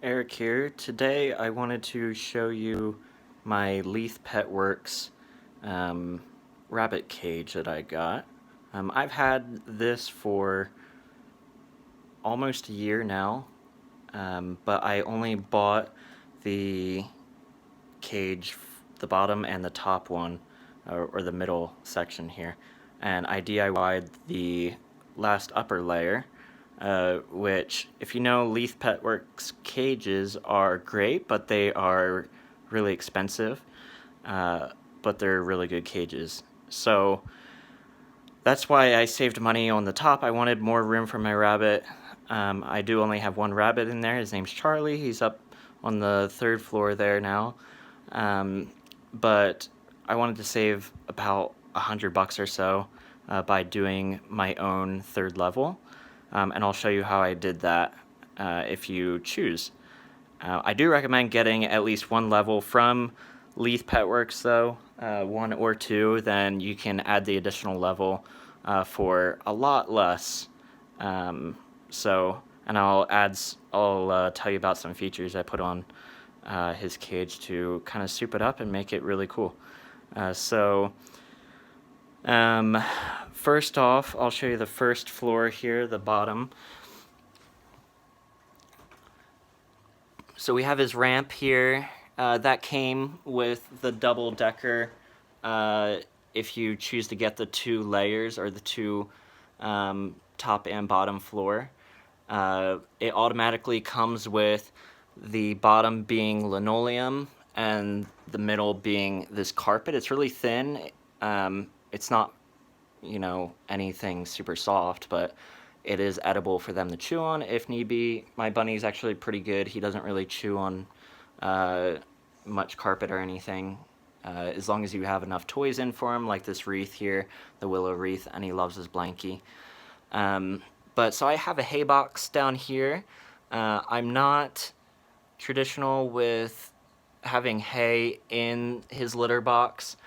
Eric here. Today I wanted to show you my Leith Petworks rabbit cage that I got. I've had this for almost a year now, but I only bought the cage, the bottom and the top one, or the middle section here, and I DIY'd the last upper layer. Which, if you know, Leith Petworks cages are great, but they are really expensive, but they're really good cages. So that's why I saved money on the top. I wanted more room for my rabbit. I do only have one rabbit in there. His name's Charlie. He's up on the 3rd floor there now. But I wanted to save about $100 or so by doing my own 3rd level. And I'll show you how I did that if you choose. I do recommend getting at least one level from Leith Petworks though, 1 or 2, then you can add the additional level for a lot less. And I'll tell you about some features I put on his cage to kind of soup it up and make it really cool. First off, I'll show you the 1st floor here, the bottom. So we have his ramp here. That came with the double-decker. If you choose to get the 2 layers, or the 2 top and bottom floor. It automatically comes with the bottom being linoleum and the middle being this carpet. It's really thin. It's not, you know, anything super soft, but it is edible for them to chew on if need be. My bunny's actually pretty good. He doesn't really chew on much carpet or anything, as long as you have enough toys in for him, like this wreath here, the willow wreath, and he loves his blankie. So I have a hay box down here. I'm not traditional with having hay in his litter box.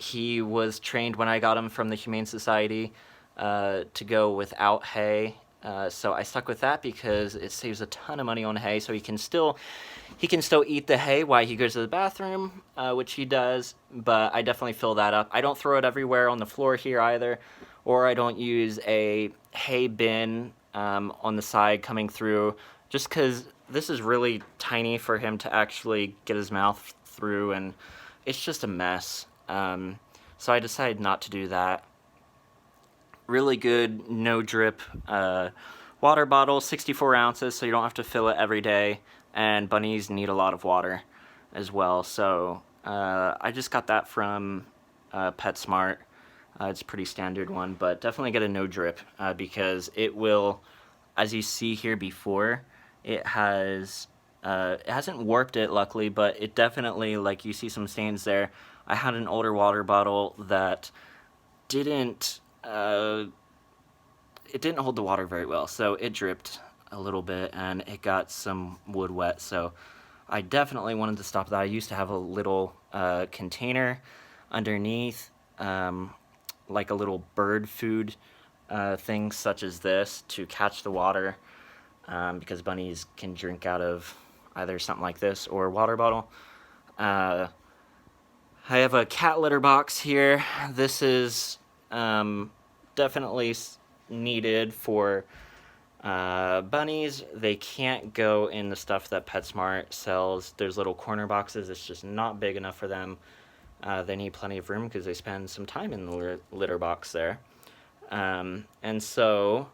He was trained when I got him from the Humane Society to go without hay, so I stuck with that because it saves a ton of money on hay. So he can still eat the hay while he goes to the bathroom, which he does. But I definitely fill that up. I don't throw it everywhere on the floor here either, or I don't use a hay bin on the side coming through, just because this is really tiny for him to actually get his mouth through, and it's just a mess. So I decided not to do that. Really good no drip water bottle, 64 ounces, so you don't have to fill it every day, and bunnies need a lot of water as well. So I just got that from PetSmart. It's a pretty standard one, but definitely get a no drip because it will, as you see here before, it hasn't warped it luckily, but it definitely, like, you see some stains there. I had an older water bottle that didn't hold the water very well, so it dripped a little bit and it got some wood wet, so I definitely wanted to stop that. I used to have a little container underneath, like a little bird food thing such as this to catch the water, because bunnies can drink out of either something like this or a water bottle. I have a cat litter box here. This is definitely needed for bunnies. They can't go in the stuff that PetSmart sells. There's little corner boxes. It's just not big enough for them. They need plenty of room because they spend some time in the litter box there. And so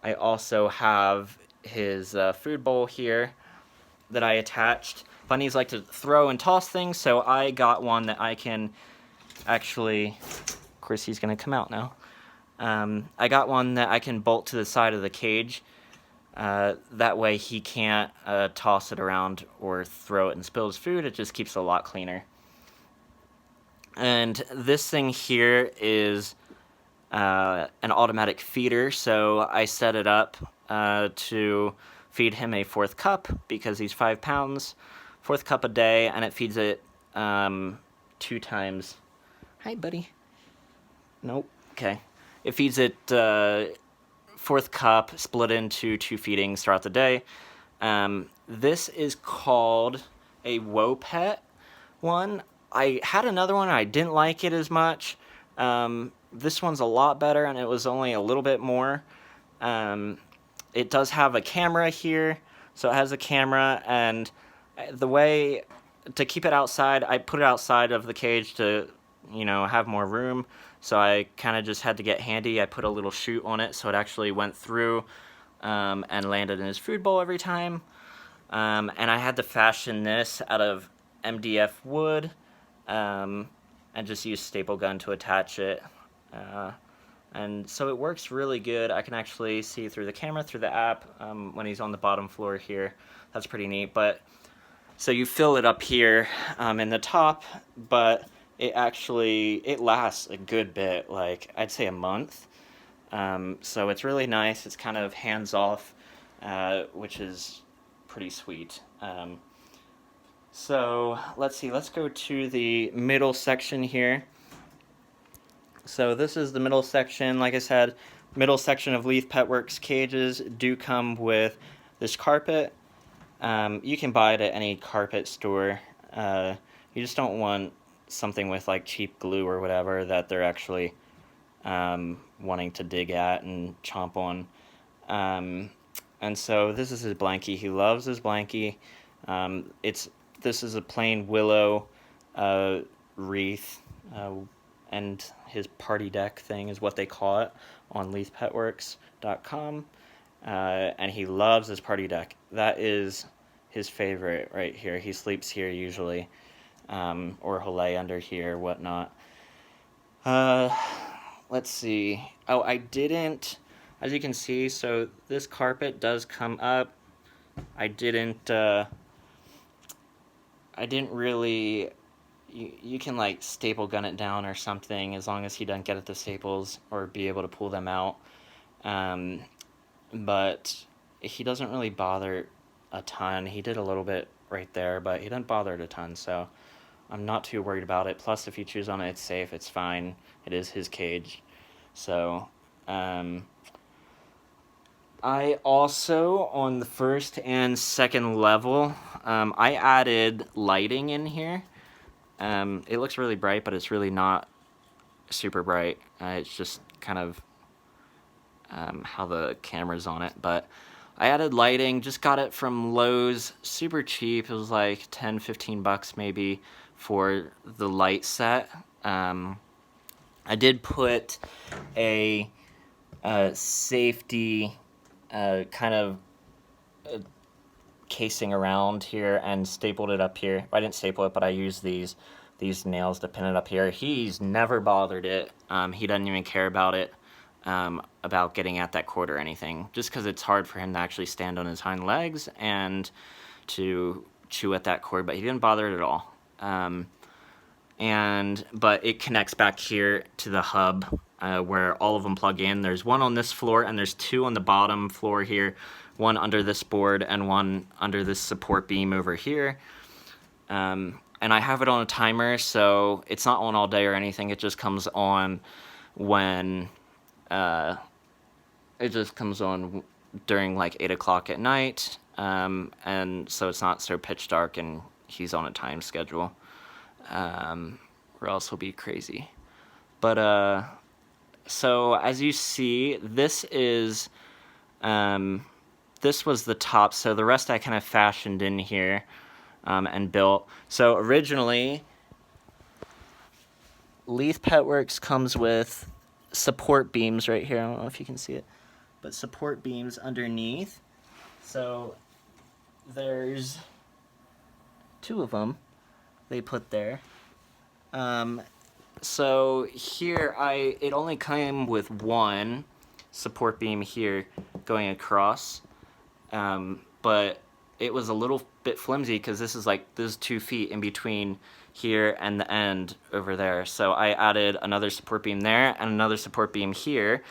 I also have his food bowl here that I attached. Bunnies like to throw and toss things, so I got one that I can actually, of course he's gonna come out now. I got one that I can bolt to the side of the cage. That way he can't toss it around or throw it and spill his food. It just keeps it a lot cleaner. And this thing here is an automatic feeder, so I set it up to feed him a 4th cup because he's 5 pounds, 4th cup a day, and it feeds it 2 times. Hi, buddy. Nope. Okay. It feeds it 4th cup split into 2 feedings throughout the day, This is called a Wopet one. I had another one, I didn't like it as much. This one's a lot better, and it was only a little bit more. It does have a camera here, so it has a camera, and the way to keep it outside, I put it outside of the cage to, you know, have more room. So I kind of just had to get handy. I put a little chute on it so it actually went through and landed in his food bowl every time. And I had to fashion this out of MDF wood and just use staple gun to attach it. And so it works really good. I can actually see through the camera, through the app, when he's on the bottom floor here. That's pretty neat. But so you fill it up here in the top, but it lasts a good bit, like I'd say a month. So it's really nice. It's kind of hands-off, which is pretty sweet. So let's see, let's go to the middle section here. So this is the middle section. Like I said, middle section of Leith Petworks cages do come with this carpet. You can buy it at any carpet store. You just don't want something with like cheap glue or whatever that they're actually wanting to dig at and chomp on. And so this is his blankie. He loves his blankie. This is a plain willow wreath, and his party deck thing is what they call it on leithpetworks.com. And he loves his party deck. That is his favorite right here. He sleeps here usually, or he'll lay under here, whatnot. Let's see. Oh, I didn't, as you can see, so this carpet does come up. I didn't really, you can like staple gun it down or something as long as he doesn't get at the staples or be able to pull them out. But he doesn't really bother a ton. He did a little bit right there, but he doesn't bother it a ton, so I'm not too worried about it. Plus, if you choose on it, it's safe, it's fine. It is his cage. So, I also, on the first and second level, I added lighting in here. It looks really bright, but it's really not super bright. It's just kind of how the camera's on it. But I added lighting, just got it from Lowe's, super cheap. It was like 10, 15 bucks maybe for the light set. I did put a safety kind of casing around here and stapled it up here. I didn't staple it, but I used these nails to pin it up here. He's never bothered it. He doesn't even care about it, about getting at that cord or anything, just because it's hard for him to actually stand on his hind legs and to chew at that cord, but he didn't bother it at all. But it connects back here to the hub where all of them plug in. There's one on this floor and there's two on the bottom floor here, one under this board and one under this support beam over here. And I have it on a timer, so it's not on all day or anything. It just comes on when during like 8 o'clock at night, and so it's not so pitch dark and he's on a time schedule, or else he'll be crazy. But so as you see, this was the top, so the rest I kind of fashioned in here and built. So originally, Leith Petworks comes with support beams right here. I don't know if you can see it, but support beams underneath. So there's 2 of them they put there. So here it only came with 1 support beam here going across, but it was a little bit flimsy because this is 2 feet in between here and the end over there. So I added another support beam there and another support beam here,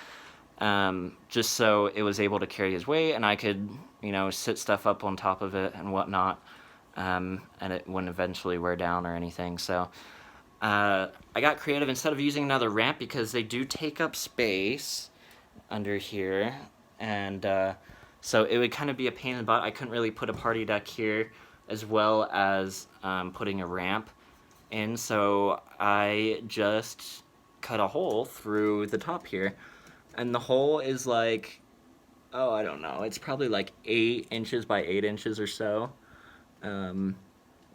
just so it was able to carry his weight and I could, sit stuff up on top of it and whatnot, and it wouldn't eventually wear down or anything. So I got creative. Instead of using another ramp, because they do take up space under here, and So it would kind of be a pain in the butt. I couldn't really put a party deck here as well as putting a ramp in, so I just cut a hole through the top here. And the hole is like, oh, I don't know, it's probably like 8 inches by 8 inches or so.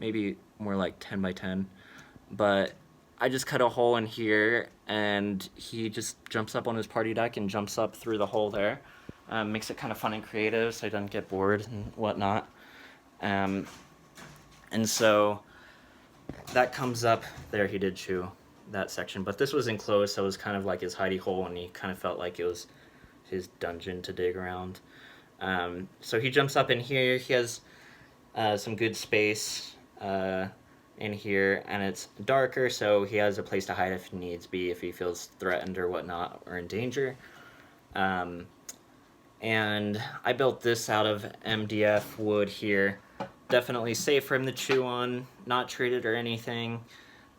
Maybe more like 10 by 10. But I just cut a hole in here, and he just jumps up on his party deck and jumps up through the hole there. Makes it kind of fun and creative so he doesn't get bored and whatnot. And so that comes up there. He did chew that section, but this was enclosed, so it was kind of like his hidey hole, and he kind of felt like it was his dungeon to dig around. So he jumps up in here. He has some good space in here, and it's darker, so he has a place to hide if needs be, if he feels threatened or whatnot, or in danger. And I built this out of MDF wood here. Definitely safe for him to chew on, not treated or anything.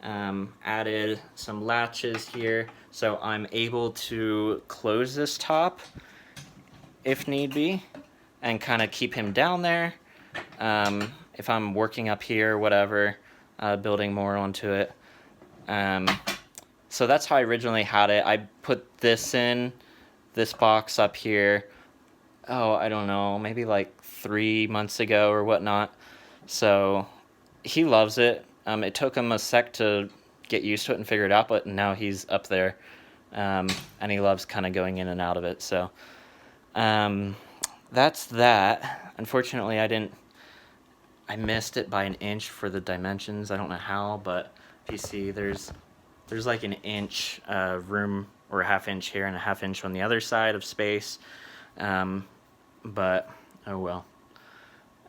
Added some latches here, so I'm able to close this top if need be, and kind of keep him down there. If I'm working up here, whatever, building more onto it. So that's how I originally had it. I put this in, this box up here, oh, I don't know, maybe like 3 months ago or whatnot. So he loves it. It took him a sec to get used to it and figure it out, but now he's up there, and he loves kind of going in and out of it. So that's that. Unfortunately, I missed it by an inch for the dimensions. I don't know how, but if you see, there's like an inch room, or a ½ inch here and a ½ inch on the other side of space. But oh well.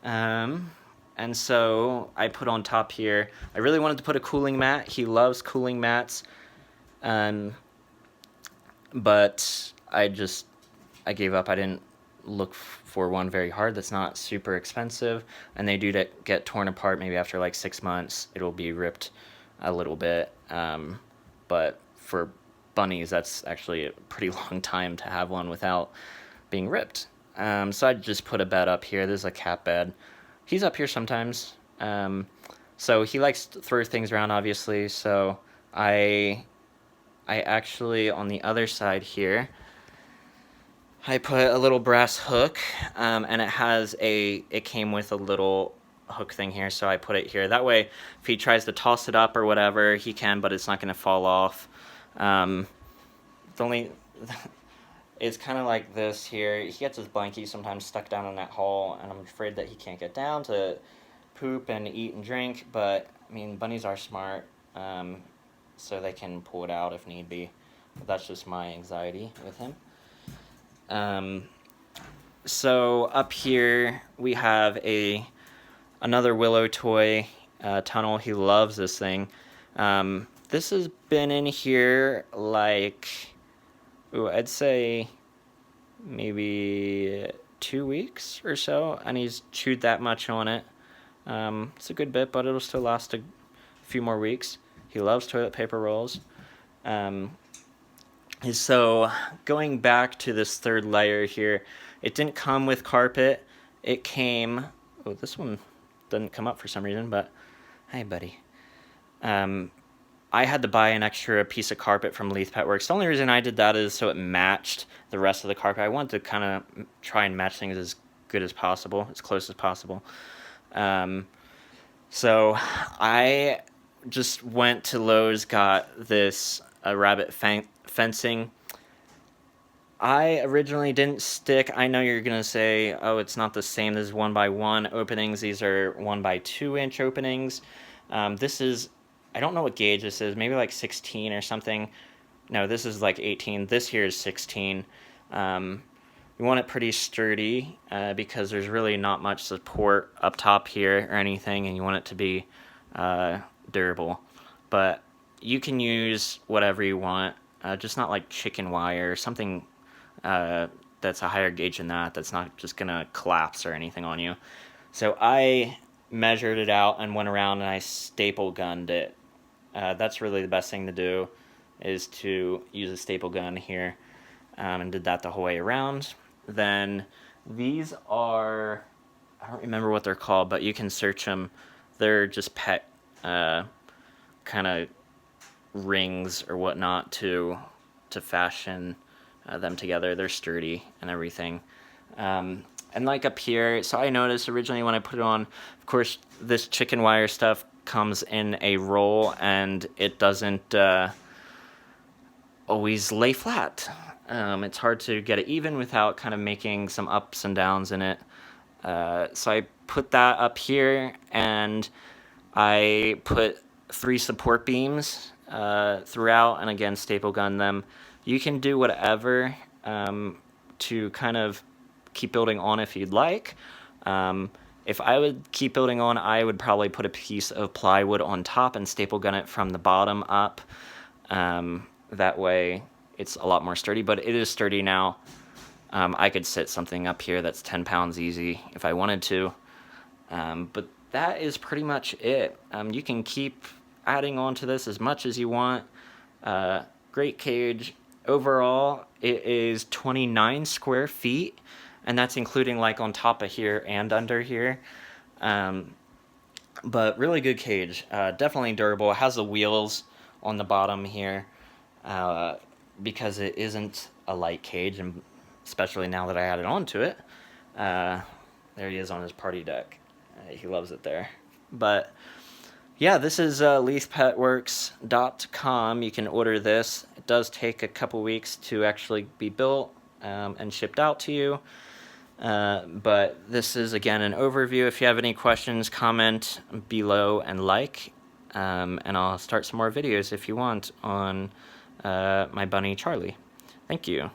And so I put on top here, I really wanted to put a cooling mat. He loves cooling mats. But I gave up. I didn't look for one very hard that's not super expensive, and they do get torn apart maybe after like 6 months. It'll be ripped a little bit, but for bunnies, that's actually a pretty long time to have one without being ripped. So I just put a bed up here. This is a cat bed. He's up here sometimes, so he likes to throw things around, obviously. So I actually, on the other side here, I put a little brass hook, and it came with a little hook thing here, so I put it here. That way, if he tries to toss it up or whatever, he can, but it's not going to fall off. It's kind of like this here. He gets his blankie sometimes stuck down in that hole, and I'm afraid that he can't get down to poop and eat and drink, but, I mean, bunnies are smart, so they can pull it out if need be. But that's just my anxiety with him. So up here we have another Willow toy tunnel. He loves this thing. This has been in here like, I'd say maybe 2 weeks or so, and he's chewed that much on it. It's a good bit, but it'll still last a few more weeks. He loves toilet paper rolls. So going back to this third layer here, it didn't come with carpet. It came, this one doesn't come up for some reason, but hi, buddy. I had to buy an extra piece of carpet from Leith Petworks. The only reason I did that is so it matched the rest of the carpet. I wanted to kind of try and match things as good as possible, as close as possible. So I just went to Lowe's, got this rabbit fencing. I originally didn't stick. I know you're gonna say, oh, it's not the same. This is 1x1 openings. These are 1x2 inch openings. This is, I don't know what gauge this is, maybe like 16 or something. No, this is like 18. This here is 16. You want it pretty sturdy because there's really not much support up top here or anything, and you want it to be durable. But you can use whatever you want, just not like chicken wire or something that's a higher gauge than that, that's not just gonna collapse or anything on you. So I measured it out and went around and I staple gunned it. That's really the best thing to do, is to use a staple gun here, and did that the whole way around. Then These are, I don't remember what they're called, but you can search them. They're just pet kind of rings or whatnot to fashion them together. They're sturdy and everything. And like up here, so I noticed originally when I put it on, of course, this chicken wire stuff comes in a roll and it doesn't always lay flat. It's hard to get it even without kind of making some ups and downs in it. So I put that up here, and I put 3 support beams throughout, and again staple gun them. You can do whatever to kind of keep building on if you'd like. If I would keep building on, I would probably put a piece of plywood on top and staple gun it from the bottom up. That way it's a lot more sturdy, but it is sturdy now. I could sit something up here that's 10 pounds easy if I wanted to. But that is pretty much it. You can keep adding on to this as much as you want. Great cage. Overall, it is 29 square feet, and that's including like on top of here and under here. But really good cage. Definitely durable. It has the wheels on the bottom here because it isn't a light cage, and especially now that I added on to it. There he is on his party deck. He loves it there. But yeah, this is leithpetworks.com. You can order this. It does take a couple weeks to actually be built and shipped out to you. But this is, again, an overview. If you have any questions, comment below and like. And I'll start some more videos if you want on my bunny Charlie. Thank you.